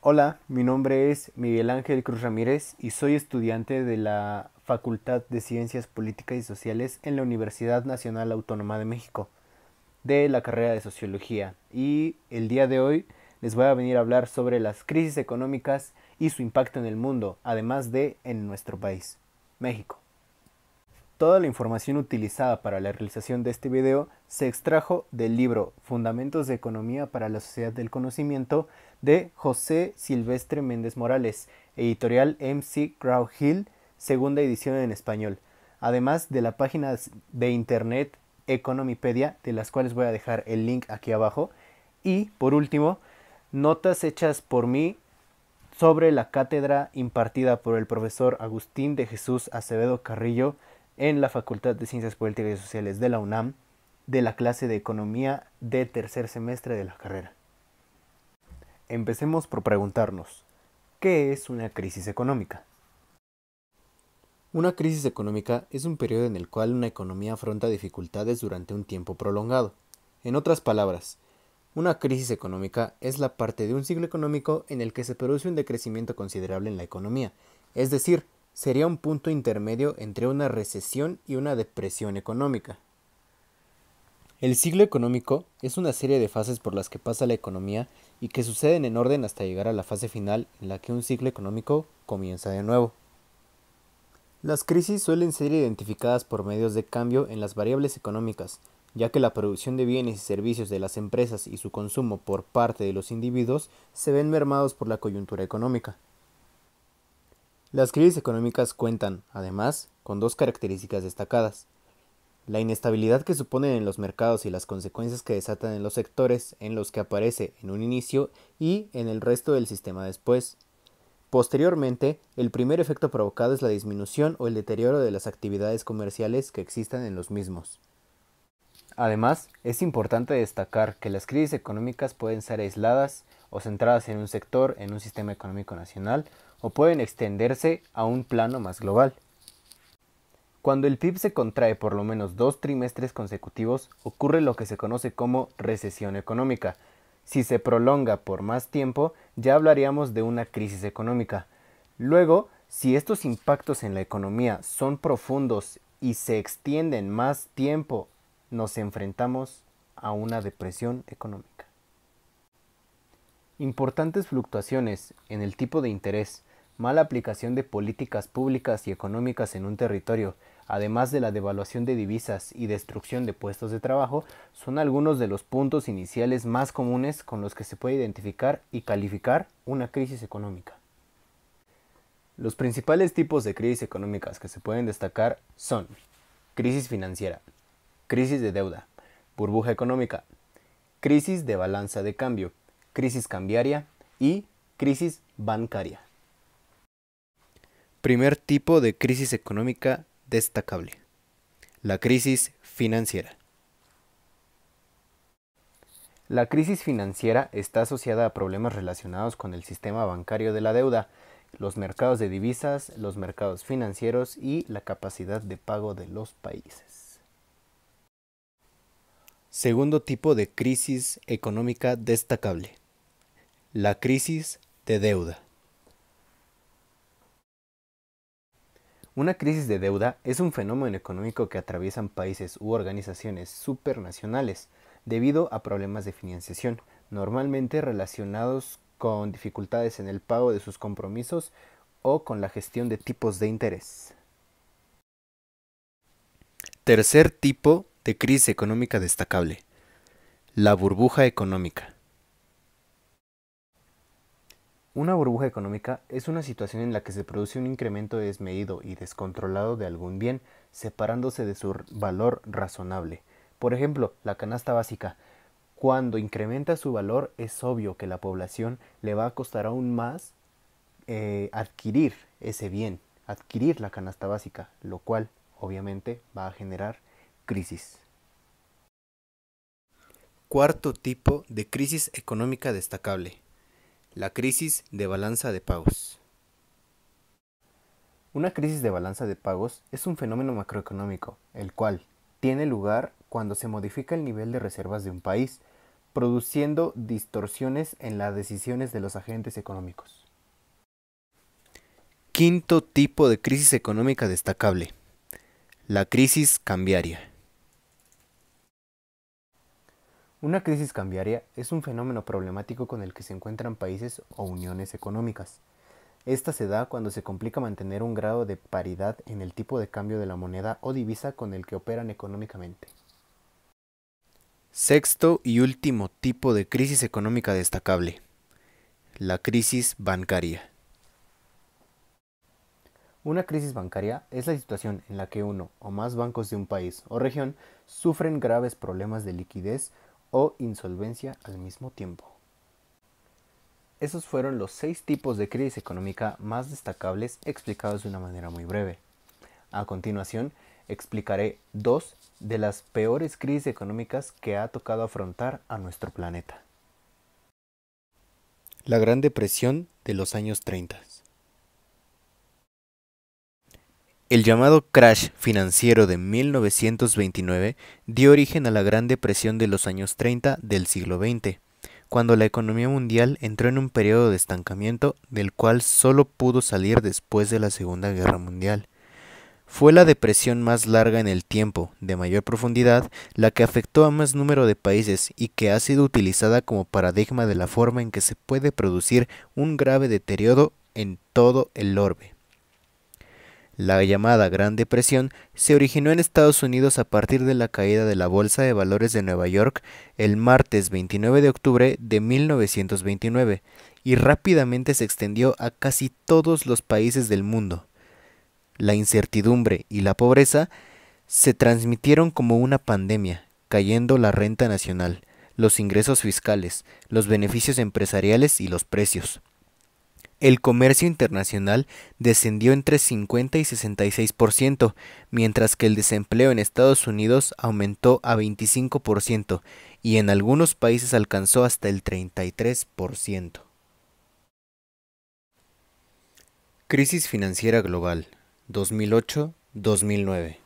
Hola, mi nombre es Miguel Ángel Cruz Ramírez y soy estudiante de la Facultad de Ciencias Políticas y Sociales en la Universidad Nacional Autónoma de México, de la carrera de Sociología. Y el día de hoy les voy a venir a hablar sobre las crisis económicas y su impacto en el mundo, además de en nuestro país, México. Toda la información utilizada para la realización de este video se extrajo del libro Fundamentos de Economía para la Sociedad del Conocimiento de José Silvestre Méndez Morales, editorial MC Graw Hill, segunda edición en español, además de la página de internet Economipedia, de las cuales voy a dejar el link aquí abajo, y por último, notas hechas por mí sobre la cátedra impartida por el profesor Agustín de Jesús Acevedo Carrillo en la Facultad de Ciencias Políticas y Sociales de la UNAM, de la clase de Economía de tercer semestre de la carrera. Empecemos por preguntarnos, ¿qué es una crisis económica? Una crisis económica es un periodo en el cual una economía afronta dificultades durante un tiempo prolongado. En otras palabras, una crisis económica es la parte de un ciclo económico en el que se produce un decrecimiento considerable en la economía, es decir, sería un punto intermedio entre una recesión y una depresión económica. El ciclo económico es una serie de fases por las que pasa la economía y que suceden en orden hasta llegar a la fase final en la que un ciclo económico comienza de nuevo. Las crisis suelen ser identificadas por medios de cambio en las variables económicas, ya que la producción de bienes y servicios de las empresas y su consumo por parte de los individuos se ven mermados por la coyuntura económica. Las crisis económicas cuentan, además, con dos características destacadas: la inestabilidad que suponen en los mercados y las consecuencias que desatan en los sectores en los que aparece en un inicio y en el resto del sistema después. Posteriormente, el primer efecto provocado es la disminución o el deterioro de las actividades comerciales que existan en los mismos. Además, es importante destacar que las crisis económicas pueden ser aisladas o centradas en un sector, en un sistema económico nacional, o pueden extenderse a un plano más global. Cuando el PIB se contrae por lo menos 2 trimestres consecutivos, ocurre lo que se conoce como recesión económica. Si se prolonga por más tiempo, ya hablaríamos de una crisis económica. Luego, si estos impactos en la economía son profundos y se extienden más tiempo, nos enfrentamos a una depresión económica. Importantes fluctuaciones en el tipo de interés, mala aplicación de políticas públicas y económicas en un territorio, además de la devaluación de divisas y destrucción de puestos de trabajo, son algunos de los puntos iniciales más comunes con los que se puede identificar y calificar una crisis económica. Los principales tipos de crisis económicas que se pueden destacar son crisis financiera, crisis de deuda, burbuja económica, crisis de balanza de cambio, crisis cambiaria y crisis bancaria. Primer tipo de crisis económica destacable: la crisis financiera. La crisis financiera está asociada a problemas relacionados con el sistema bancario de la deuda, los mercados de divisas, los mercados financieros y la capacidad de pago de los países. Segundo tipo de crisis económica destacable: la crisis de deuda. Una crisis de deuda es un fenómeno económico que atraviesan países u organizaciones supranacionales debido a problemas de financiación, normalmente relacionados con dificultades en el pago de sus compromisos o con la gestión de tipos de interés. Tercer tipo de crisis económica destacable: la burbuja económica. Una burbuja económica es una situación en la que se produce un incremento desmedido y descontrolado de algún bien, separándose de su valor razonable. Por ejemplo, la canasta básica. Cuando incrementa su valor, es obvio que la población le va a costar aún más adquirir ese bien, adquirir la canasta básica, lo cual obviamente va a generar crisis. Cuarto tipo de crisis económica destacable: la crisis de balanza de pagos. Una crisis de balanza de pagos es un fenómeno macroeconómico, el cual tiene lugar cuando se modifica el nivel de reservas de un país. produciendo distorsiones en las decisiones de los agentes económicos. Quinto tipo de crisis económica destacable: la crisis cambiaria. Una crisis cambiaria es un fenómeno problemático con el que se encuentran países o uniones económicas. Esta se da cuando se complica mantener un grado de paridad en el tipo de cambio de la moneda o divisa con el que operan económicamente. Sexto y último tipo de crisis económica destacable: la crisis bancaria. Una crisis bancaria es la situación en la que uno o más bancos de un país o región sufren graves problemas de liquidez o insolvencia al mismo tiempo. Esos fueron los 6 tipos de crisis económica más destacables explicados de una manera muy breve. A continuación, explicaré 2 de las peores crisis económicas que ha tocado afrontar a nuestro planeta. La Gran Depresión de los años 30. El llamado crash financiero de 1929 dio origen a la Gran Depresión de los años 30 del siglo XX, cuando la economía mundial entró en un periodo de estancamiento del cual solo pudo salir después de la Segunda Guerra Mundial. Fue la depresión más larga en el tiempo, de mayor profundidad, la que afectó a más número de países y que ha sido utilizada como paradigma de la forma en que se puede producir un grave deterioro en todo el orbe. La llamada Gran Depresión se originó en Estados Unidos a partir de la caída de la Bolsa de Valores de Nueva York el martes 29 de octubre de 1929 y rápidamente se extendió a casi todos los países del mundo. La incertidumbre y la pobreza se transmitieron como una pandemia, cayendo la renta nacional, los ingresos fiscales, los beneficios empresariales y los precios. El comercio internacional descendió entre 50 y 66%, mientras que el desempleo en Estados Unidos aumentó a 25% y en algunos países alcanzó hasta el 33%. Crisis financiera global, 2008-2009.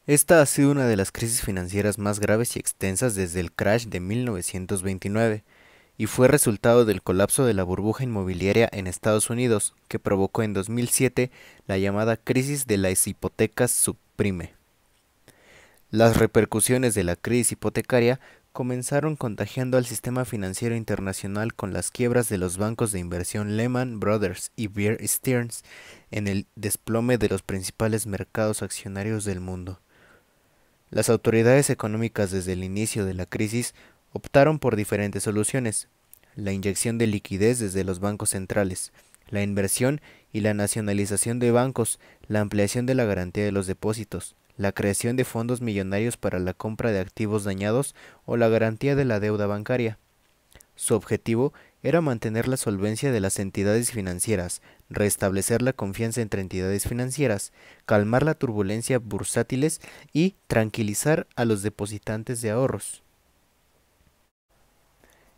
Esta ha sido una de las crisis financieras más graves y extensas desde el crash de 1929. Y fue resultado del colapso de la burbuja inmobiliaria en Estados Unidos, que provocó en 2007 la llamada crisis de las hipotecas subprime. Las repercusiones de la crisis hipotecaria comenzaron contagiando al sistema financiero internacional con las quiebras de los bancos de inversión Lehman Brothers y Bear Stearns en el desplome de los principales mercados accionarios del mundo. Las autoridades económicas desde el inicio de la crisis optaron por diferentes soluciones: la inyección de liquidez desde los bancos centrales, la inversión y la nacionalización de bancos, la ampliación de la garantía de los depósitos, la creación de fondos millonarios para la compra de activos dañados o la garantía de la deuda bancaria. Su objetivo era mantener la solvencia de las entidades financieras, restablecer la confianza entre entidades financieras, calmar la turbulencia bursátiles y tranquilizar a los depositantes de ahorros.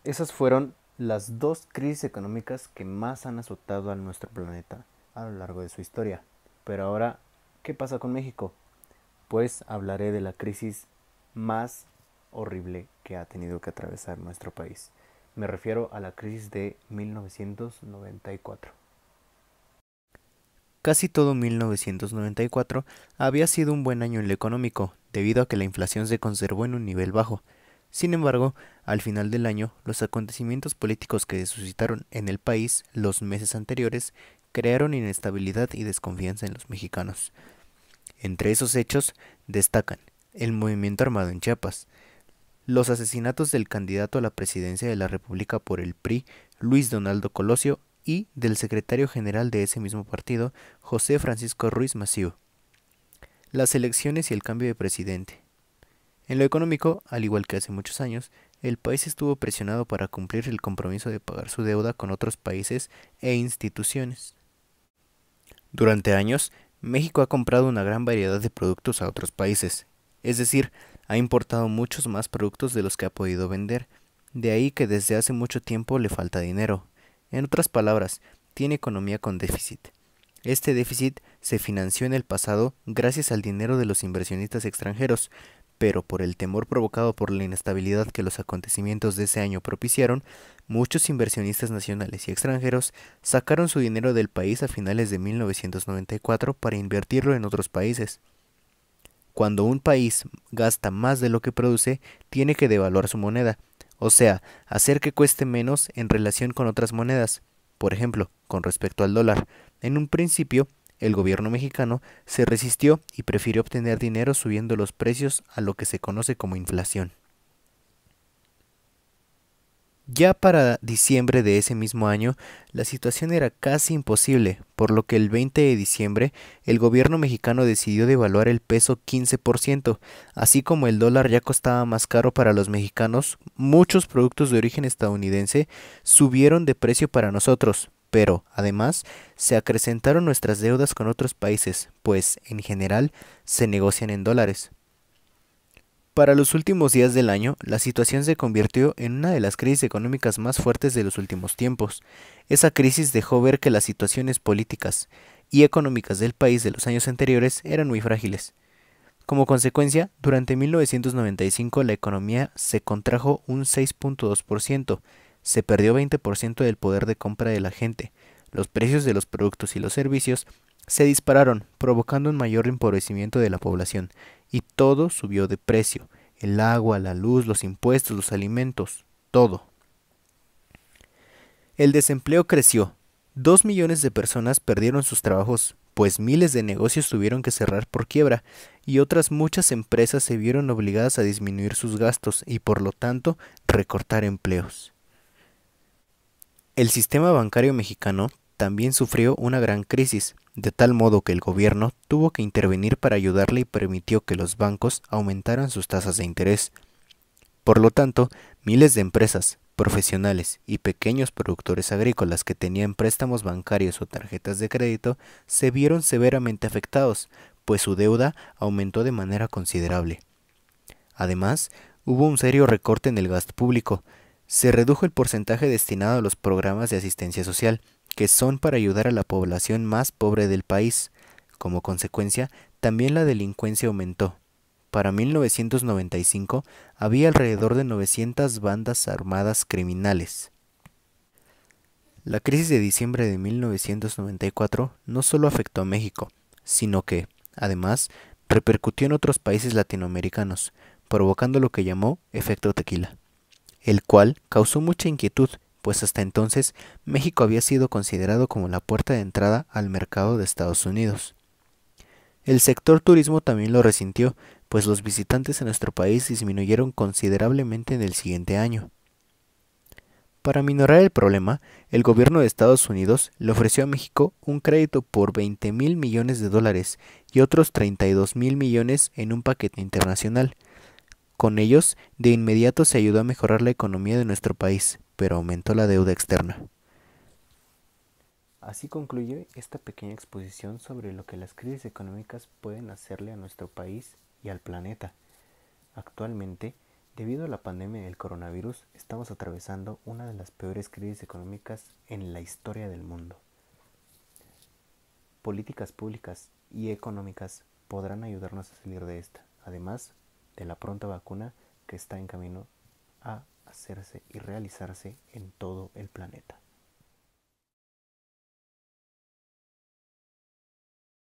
Esas fueron las 2 crisis económicas que más han azotado a nuestro planeta a lo largo de su historia. Pero ahora, ¿qué pasa con México? Pues hablaré de la crisis más horrible que ha tenido que atravesar nuestro país. Me refiero a la crisis de 1994. Casi todo 1994 había sido un buen año en lo económico, debido a que la inflación se conservó en un nivel bajo. Sin embargo, al final del año, los acontecimientos políticos que se suscitaron en el país los meses anteriores crearon inestabilidad y desconfianza en los mexicanos. Entre esos hechos destacan el movimiento armado en Chiapas, los asesinatos del candidato a la presidencia de la República por el PRI, Luis Donaldo Colosio, y del secretario general de ese mismo partido, José Francisco Ruiz Massieu, las elecciones y el cambio de presidente. En lo económico, al igual que hace muchos años, el país estuvo presionado para cumplir el compromiso de pagar su deuda con otros países e instituciones. Durante años, México ha comprado una gran variedad de productos a otros países, es decir, ha importado muchos más productos de los que ha podido vender, de ahí que desde hace mucho tiempo le falta dinero. En otras palabras, tiene economía con déficit. Este déficit se financió en el pasado gracias al dinero de los inversionistas extranjeros, pero por el temor provocado por la inestabilidad que los acontecimientos de ese año propiciaron, muchos inversionistas nacionales y extranjeros sacaron su dinero del país a finales de 1994 para invertirlo en otros países. Cuando un país gasta más de lo que produce, tiene que devaluar su moneda, o sea, hacer que cueste menos en relación con otras monedas, por ejemplo, con respecto al dólar. En un principio, el gobierno mexicano se resistió y prefirió obtener dinero subiendo los precios a lo que se conoce como inflación. Ya para diciembre de ese mismo año, la situación era casi imposible, por lo que el 20 de diciembre el gobierno mexicano decidió devaluar el peso 15%, así como el dólar ya costaba más caro para los mexicanos, muchos productos de origen estadounidense subieron de precio para nosotros, pero, además, se acrecentaron nuestras deudas con otros países, pues, en general, se negocian en dólares. Para los últimos días del año, la situación se convirtió en una de las crisis económicas más fuertes de los últimos tiempos. Esa crisis dejó ver que las situaciones políticas y económicas del país de los años anteriores eran muy frágiles. Como consecuencia, durante 1995 la economía se contrajo un 6.2%, se perdió 20% del poder de compra de la gente, los precios de los productos y los servicios se dispararon, provocando un mayor empobrecimiento de la población, y todo subió de precio, el agua, la luz, los impuestos, los alimentos, todo. El desempleo creció. 2 millones de personas perdieron sus trabajos, pues miles de negocios tuvieron que cerrar por quiebra, y otras muchas empresas se vieron obligadas a disminuir sus gastos y por lo tanto recortar empleos. El sistema bancario mexicano también sufrió una gran crisis, de tal modo que el gobierno tuvo que intervenir para ayudarle y permitió que los bancos aumentaran sus tasas de interés. Por lo tanto, miles de empresas, profesionales y pequeños productores agrícolas que tenían préstamos bancarios o tarjetas de crédito se vieron severamente afectados, pues su deuda aumentó de manera considerable. Además, hubo un serio recorte en el gasto público. Se redujo el porcentaje destinado a los programas de asistencia social, que son para ayudar a la población más pobre del país. Como consecuencia, también la delincuencia aumentó. Para 1995 había alrededor de 900 bandas armadas criminales. La crisis de diciembre de 1994 no solo afectó a México, sino que, además, repercutió en otros países latinoamericanos, provocando lo que llamó efecto tequila, el cual causó mucha inquietud, pues hasta entonces México había sido considerado como la puerta de entrada al mercado de Estados Unidos. El sector turismo también lo resintió, pues los visitantes a nuestro país disminuyeron considerablemente en el siguiente año. Para minorar el problema, el gobierno de Estados Unidos le ofreció a México un crédito por 20.000 millones de dólares y otros 32.000 millones en un paquete internacional. Con ellos, de inmediato se ayudó a mejorar la economía de nuestro país, pero aumentó la deuda externa. Así concluye esta pequeña exposición sobre lo que las crisis económicas pueden hacerle a nuestro país y al planeta. Actualmente, debido a la pandemia del coronavirus, estamos atravesando una de las peores crisis económicas en la historia del mundo. Políticas públicas y económicas podrán ayudarnos a salir de esta, además de la pronta vacuna que está en camino a hacerse y realizarse en todo el planeta.